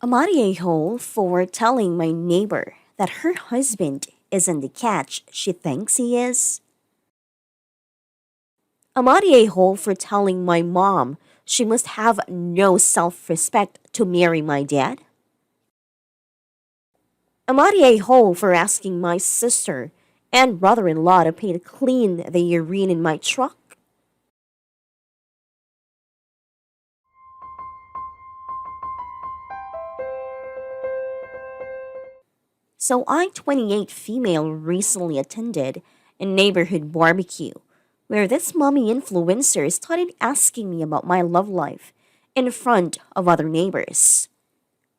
Am I a hole for telling my neighbor that her husband isn't the catch she thinks he is? Am I a hole for telling my mom she must have no self respect to marry my dad? Am I a hole for asking my sister and brother in law to pay to clean the urine in my truck? So I 28 female recently attended a neighborhood barbecue where this mommy influencer started asking me about my love life in front of other neighbors.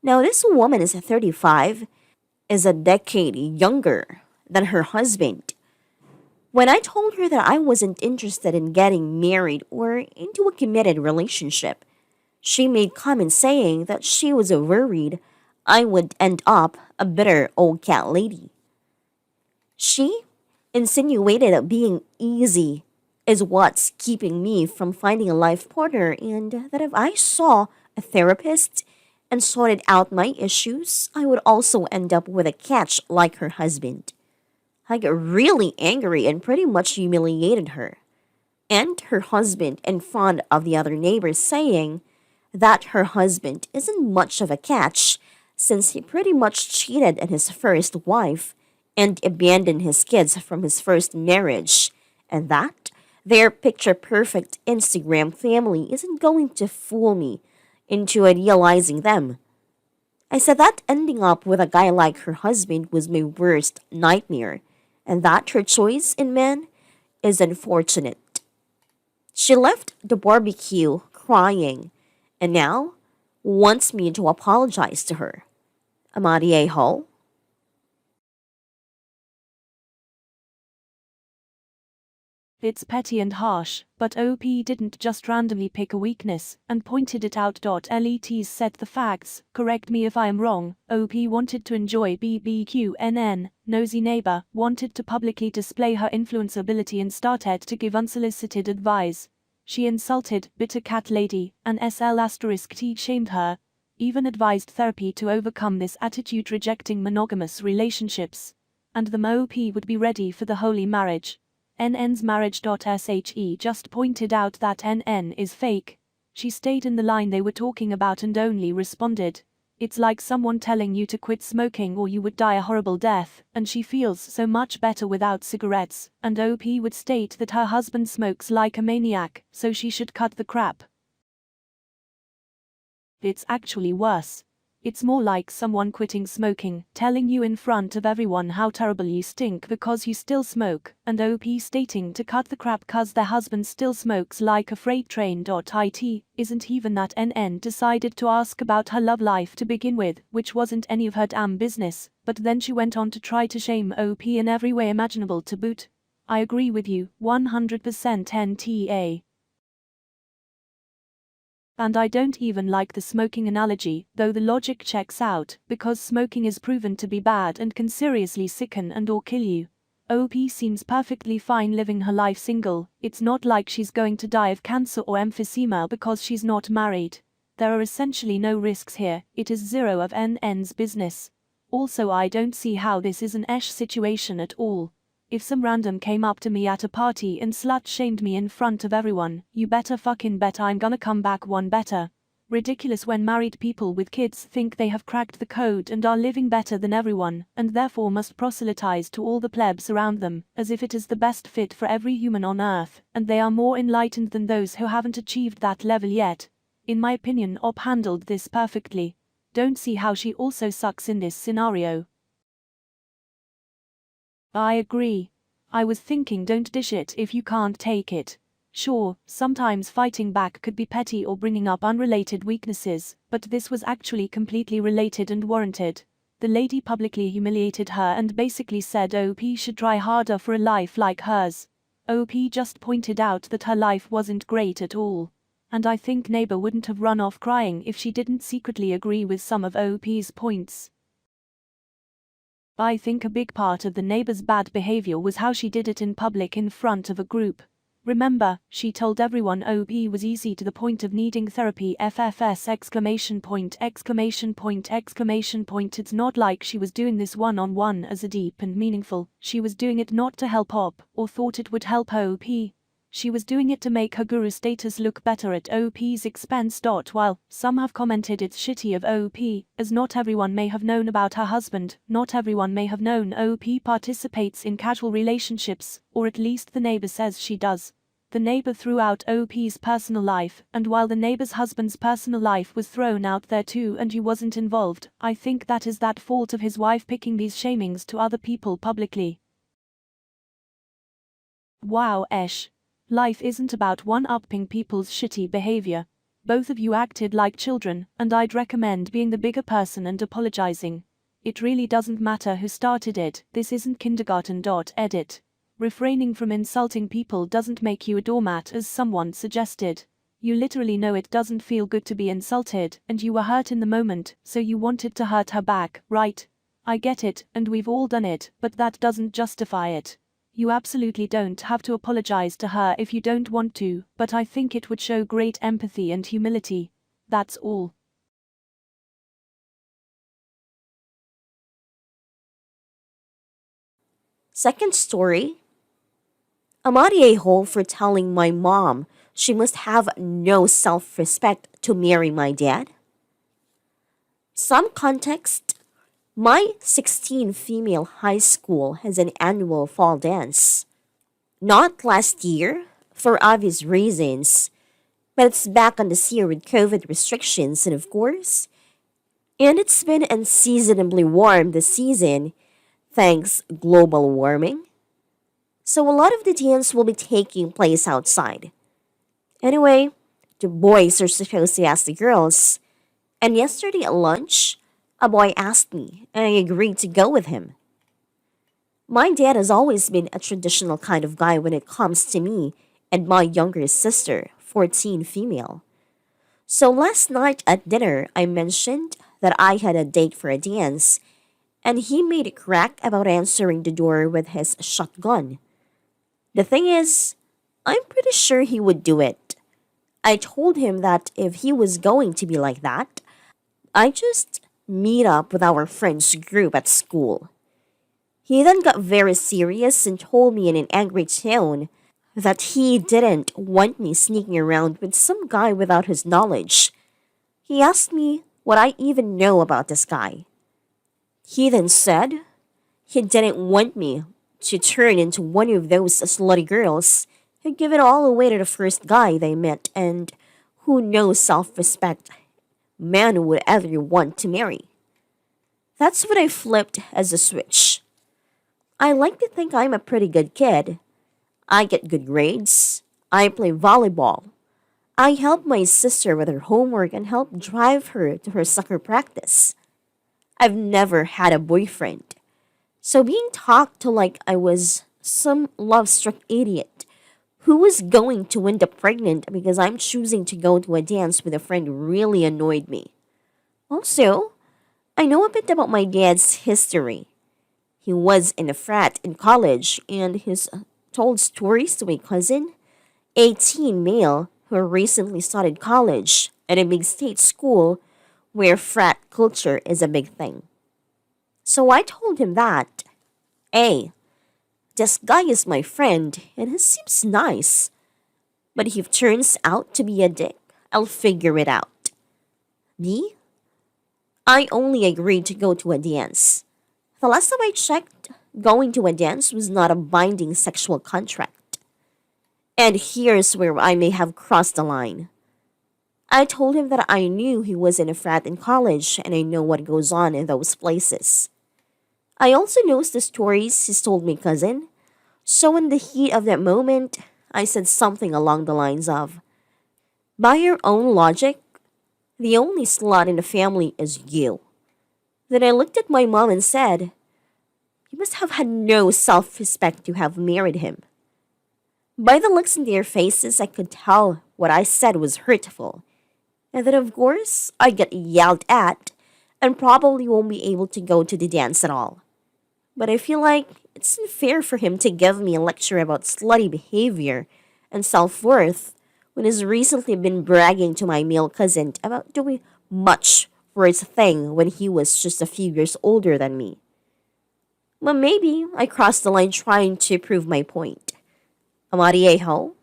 Now this woman is 35, is a decade younger than her husband. When I told her that I wasn't interested in getting married or into a committed relationship, she made comments saying that she was worried I would end up a bitter old cat lady. She insinuated that being easy is what's keeping me from finding a life partner, and that if I saw a therapist and sorted out my issues, I would also end up with a catch like her husband. I got really angry and pretty much humiliated her and her husband in front of the other neighbors, saying that her husband isn't much of a catch since he pretty much cheated on his first wife and abandoned his kids from his first marriage, and that their picture perfect Instagram family isn't going to fool me into idealizing them. I said that ending up with a guy like her husband was my worst nightmare, and that her choice in men is unfortunate. She left the barbecue crying and now wants me to apologize to her. Am I the a-hole? It's petty and harsh, but OP didn't just randomly pick a weakness and pointed it out. Let's set the facts, correct me if I am wrong. OP wanted to enjoy BBQNN, nosy neighbor, wanted to publicly display her influence ability and started to give unsolicited advice. She insulted bitter cat lady, and SL*T shamed her, even advised therapy to overcome this attitude, rejecting monogamous relationships. And the MOP would be ready for the holy marriage. NN's marriage.she just pointed out that NN is fake. She stayed in the line they were talking about and only responded, "It's like someone telling you to quit smoking or you would die a horrible death, and she feels so much better without cigarettes," and OP would state that her husband smokes like a maniac, so she should cut the crap. It's actually worse. It's more like someone quitting smoking, telling you in front of everyone how terrible you stink because you still smoke, and OP stating to cut the crap cause their husband still smokes like a freight train. It isn't even that NN decided to ask about her love life to begin with, which wasn't any of her damn business, but then she went on to try to shame OP in every way imaginable to boot. I agree with you, 100% NTA. And I don't even like the smoking analogy, though the logic checks out, because smoking is proven to be bad and can seriously sicken and or kill you. OP seems perfectly fine living her life single. It's not like she's going to die of cancer or emphysema because she's not married. There are essentially no risks here, it is zero of NN's business. Also, I don't see how this is an Esh situation at all. If some random came up to me at a party and slut-shamed me in front of everyone, you better fucking bet I'm gonna come back one better. Ridiculous when married people with kids think they have cracked the code and are living better than everyone, and therefore must proselytize to all the plebs around them, as if it is the best fit for every human on earth, and they are more enlightened than those who haven't achieved that level yet. In my opinion, OP handled this perfectly. Don't see how she also sucks in this scenario. I agree. I was thinking, don't dish it if you can't take it. Sure, sometimes fighting back could be petty or bringing up unrelated weaknesses, but this was actually completely related and warranted. The lady publicly humiliated her and basically said OP should try harder for a life like hers. OP just pointed out that her life wasn't great at all. And I think neighbor wouldn't have run off crying if she didn't secretly agree with some of OP's points. I think a big part of the neighbor's bad behavior was how she did it in public in front of a group. Remember, she told everyone OP was easy to the point of needing therapy FFS exclamation point exclamation point exclamation point. It's not like she was doing this one-on-one as a deep and meaningful. She was doing it not to help OP or thought it would help OP. She was doing it to make her guru status look better at OP's expense. While some have commented it's shitty of OP, as not everyone may have known about her husband, not everyone may have known OP participates in casual relationships, or at least the neighbor says she does. The neighbor threw out OP's personal life, and while the neighbor's husband's personal life was thrown out there too and he wasn't involved, I think that is that fault of his wife picking these shamings to other people publicly. Wow, Esh. Life isn't about one-upping people's shitty behavior. Both of you acted like children, and I'd recommend being the bigger person and apologizing. It really doesn't matter who started it, this isn't kindergarten. Edit. Refraining from insulting people doesn't make you a doormat as someone suggested. You literally know it doesn't feel good to be insulted, and you were hurt in the moment, so you wanted to hurt her back, right? I get it, and we've all done it, but that doesn't justify it. You absolutely don't have to apologize to her if you don't want to, but I think it would show great empathy and humility. That's all. Second story. Am I the a-hole for telling my mom she must have no self-respect to marry my dad? Some context. My 16 female high school has an annual fall dance. Not last year, for obvious reasons, but it's back on this year with COVID restrictions and of course, and it's been unseasonably warm this season, thanks global warming. So a lot of the dance will be taking place outside. Anyway, the boys are supposed to ask the girls, and yesterday at lunch, a boy asked me, and I agreed to go with him. My dad has always been a traditional kind of guy when it comes to me and my younger sister, 14 female. So last night at dinner, I mentioned that I had a date for a dance, and he made a crack about answering the door with his shotgun. The thing is, I'm pretty sure he would do it. I told him that if he was going to be like that, I just meet up with our friends group at school. He then got very serious and told me in an angry tone that he didn't want me sneaking around with some guy without his knowledge. He asked me what I even know about this guy. He then said he didn't want me to turn into one of those slutty girls who give it all away to the first guy they met and who no self-respect man would ever want to marry. That's when I flipped as a switch. I like to think I'm a pretty good kid. I get good grades. I play volleyball. I help my sister with her homework and help drive her to her soccer practice. I've never had a boyfriend. So being talked to like I was some love-struck idiot who was going to end up pregnant because I'm choosing to go to a dance with a friend really annoyed me. Also, I know a bit about my dad's history. He was in a frat in college and he's told stories to a cousin, a teen male who recently started college at a big state school where frat culture is a big thing. So I told him that, A, this guy is my friend and he seems nice, but if he turns out to be a dick, I'll figure it out. B, I only agreed to go to a dance. The last time I checked, going to a dance was not a binding sexual contract. And here's where I may have crossed the line. I told him that I knew he was in a frat in college and I know what goes on in those places. I also know the stories he's told my cousin, so in the heat of that moment, I said something along the lines of, by your own logic, the only slut in the family is you. Then I looked at my mom and said, you must have had no self-respect to have married him. By the looks in their faces, I could tell what I said was hurtful. And then, of course, I get yelled at and probably won't be able to go to the dance at all. But I feel like it's unfair for him to give me a lecture about slutty behavior and self-worth when he's recently been bragging to my male cousin about doing much for his thing when he was just a few years older than me. But maybe I crossed the line trying to prove my point. Amariejo?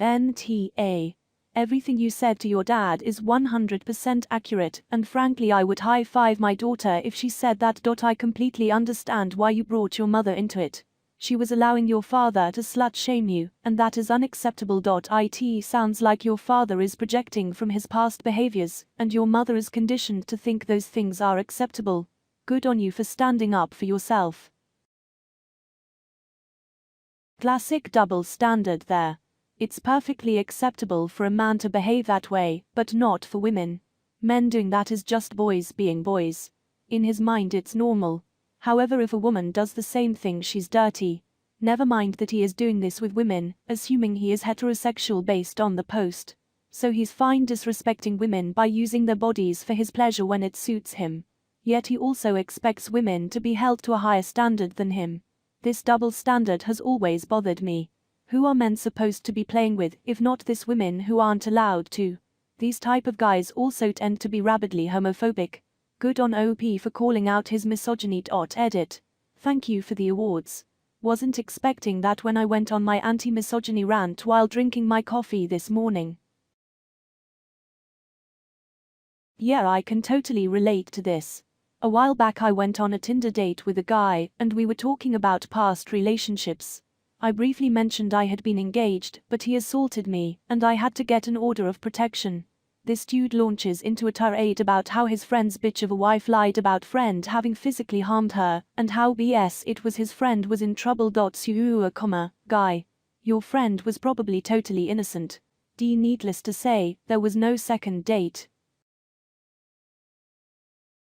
NTA. Everything you said to your dad is 100% accurate, and frankly, I would high five my daughter if she said that. I completely understand why you brought your mother into it. She was allowing your father to slut shame you, and that is unacceptable. It sounds like your father is projecting from his past behaviors, and your mother is conditioned to think those things are acceptable. Good on you for standing up for yourself. Classic double standard there. It's perfectly acceptable for a man to behave that way, but not for women. Men doing that is just boys being boys. In his mind it's normal. However, if a woman does the same thing, she's dirty. Never mind that he is doing this with women, assuming he is heterosexual based on the post. So he's fine disrespecting women by using their bodies for his pleasure when it suits him. Yet he also expects women to be held to a higher standard than him. This double standard has always bothered me. Who are men supposed to be playing with, if not these women who aren't allowed to? These type of guys also tend to be rabidly homophobic. Good on OP for calling out his misogyny. Edit. Thank you for the awards. Wasn't expecting that when I went on my anti-misogyny rant while drinking my coffee this morning. Yeah, I can totally relate to this. A while back I went on a Tinder date with a guy, and we were talking about past relationships. I briefly mentioned I had been engaged, but he assaulted me, and I had to get an order of protection. This dude launches into a tirade about how his friend's bitch of a wife lied about friend having physically harmed her, and how BS it was his friend was in trouble. Guy. Your friend was probably totally innocent. Needless to say, there was no second date.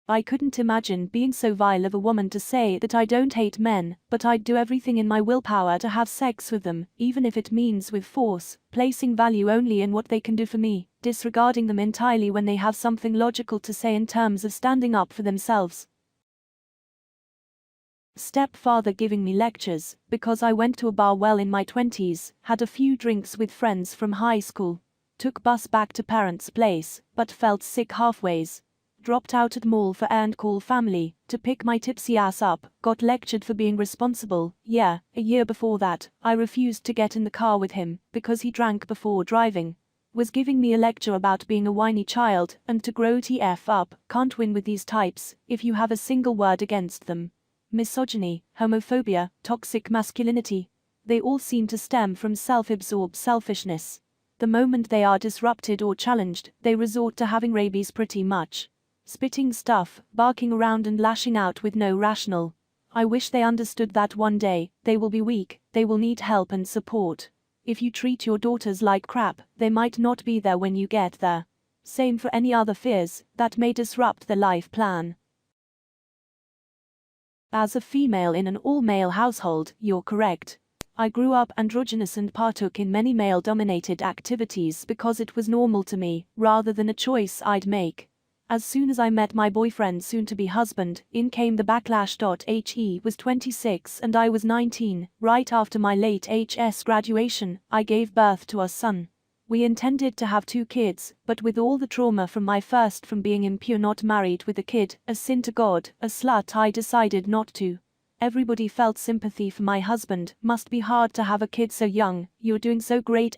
I couldn't imagine being so vile of a woman to say that I don't hate men, but I'd do everything in my willpower to have sex with them, even if it means with force, placing value only in what they can do for me, disregarding them entirely when they have something logical to say in terms of standing up for themselves. Stepfather giving me lectures, because I went to a bar well in my 20s, had a few drinks with friends from high school, took bus back to parents' place, but felt sick halfways. Dropped out at mall for and call family, to pick my tipsy ass up, got lectured for being responsible. Yeah, a year before that, I refused to get in the car with him, because he drank before driving. Was giving me a lecture about being a whiny child, and to grow TF up, can't win with these types, if you have a single word against them. Misogyny, homophobia, toxic masculinity. They all seem to stem from self-absorbed selfishness. The moment they are disrupted or challenged, they resort to having rabies pretty much. Spitting stuff, barking around and lashing out with no rational. I wish they understood that one day, they will be weak, they will need help and support. If you treat your daughters like crap, they might not be there when you get there. Same for any other fears that may disrupt their life plan. As a female in an all-male household, you're correct. I grew up androgynous and partook in many male-dominated activities because it was normal to me, rather than a choice I'd make. As soon as I met my boyfriend, soon-to-be husband, in came the backlash. He was 26 and I was 19. Right after my late HS graduation, I gave birth to our son. We intended to have 2 kids, but with all the trauma from my first from being impure, not married with a kid, a sin to God, a slut, I decided not to. Everybody felt sympathy for my husband. Must be hard to have a kid so young. You're doing so great! !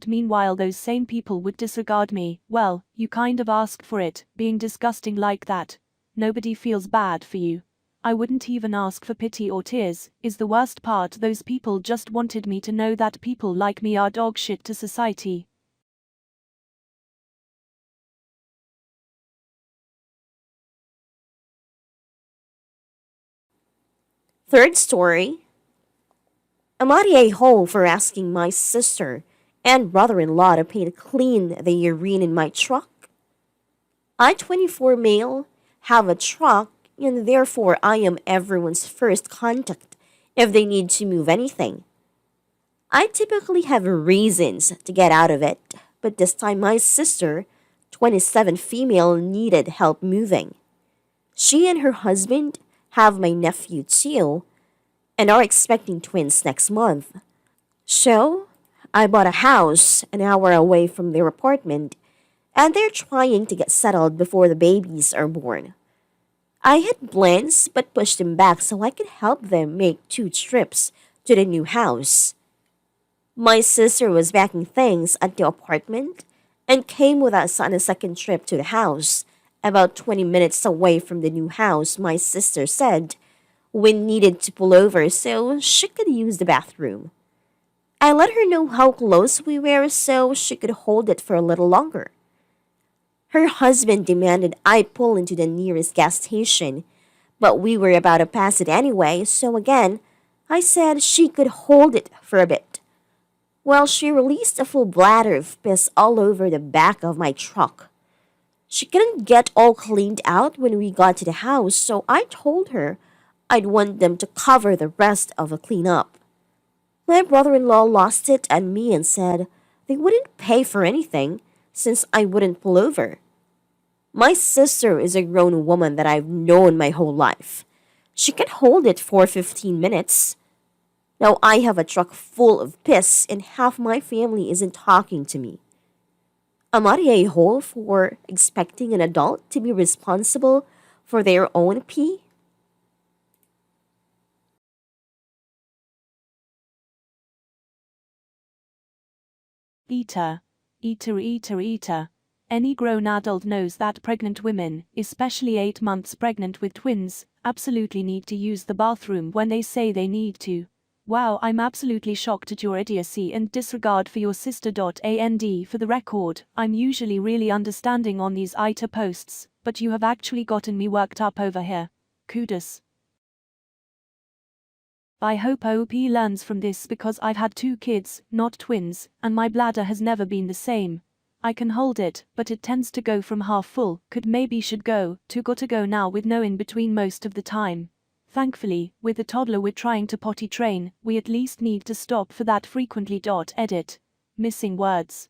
Meanwhile those same people would disregard me. Well, you kind of asked for it, being disgusting like that. Nobody feels bad for you. I wouldn't even ask for pity or tears, is the worst part. Those people just wanted me to know that people like me are dog shit to society. Third story. Amariejo for asking my sister and brother-in-law to pay to clean the urine in my truck. I, 24 male, have a truck, and therefore I am everyone's first contact if they need to move anything. I typically have reasons to get out of it, but this time my sister, 27 female, needed help moving. She and her husband have my nephew too, and are expecting twins next month. So, I bought a house an hour away from their apartment, and they're trying to get settled before the babies are born. I had plans but pushed them back so I could help them make 2 trips to the new house. My sister was packing things at the apartment and came with us on a second trip to the house, about 20 minutes away from the new house. My sister said we needed to pull over so she could use the bathroom. I let her know how close we were so she could hold it for a little longer. Her husband demanded I pull into the nearest gas station, but we were about to pass it anyway, so again, I said she could hold it for a bit. Well, she released a full bladder of piss all over the back of my truck. She couldn't get all cleaned out when we got to the house, so I told her I'd want them to cover the rest of the cleanup. My brother-in-law lost it on me and said they wouldn't pay for anything since I wouldn't pull over. My sister is a grown woman that I've known my whole life. She can hold it for 15 minutes. Now I have a truck full of piss and half my family isn't talking to me. Am I a hole for expecting an adult to be responsible for their own pee? AITA. AITA. Any grown adult knows that pregnant women, especially 8 months pregnant with twins, absolutely need to use the bathroom when they say they need to. Wow, I'm absolutely shocked at your idiocy and disregard for your sister. And for the record, I'm usually really understanding on these AITA posts, but you have actually gotten me worked up over here. Kudos. I hope OP learns from this because I've had 2 kids, not twins, and my bladder has never been the same. I can hold it, but it tends to go from half full, could maybe should go, to gotta go now with no in between most of the time. Thankfully, with the toddler we're trying to potty train, we at least need to stop for that frequently. Edit. Missing words.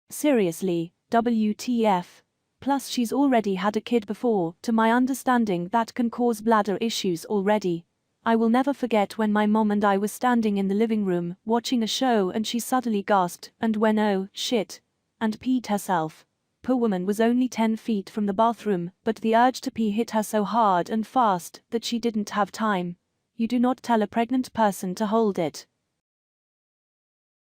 Seriously, WTF. Plus she's already had a kid before, to my understanding that can cause bladder issues already. I will never forget when my mom and I were standing in the living room, watching a show and she suddenly gasped, and went oh, shit, and peed herself. Poor woman was only 10 feet from the bathroom, but the urge to pee hit her so hard and fast that she didn't have time. You do not tell a pregnant person to hold it.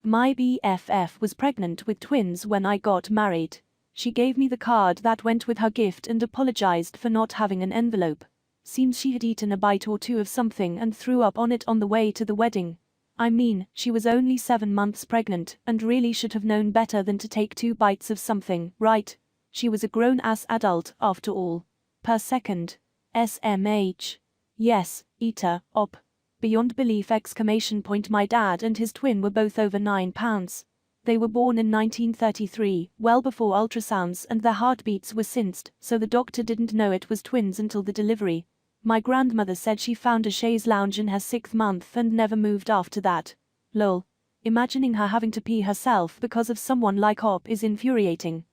My BFF was pregnant with twins when I got married. She gave me the card that went with her gift and apologized for not having an envelope. Seems she had eaten a bite or 2 of something and threw up on it on the way to the wedding. I mean, she was only 7 months pregnant and really should have known better than to take 2 bites of something, right? She was a grown-ass adult, after all. Per second. SMH. Yes, AITA, op. Beyond belief! My dad and his twin were both over 9 pounds. They were born in 1933, well before ultrasounds, and their heartbeats were synced, so the doctor didn't know it was twins until the delivery. My grandmother said she found a chaise lounge in her 6th month and never moved after that. Lol. Imagining her having to pee herself because of someone like Op is infuriating.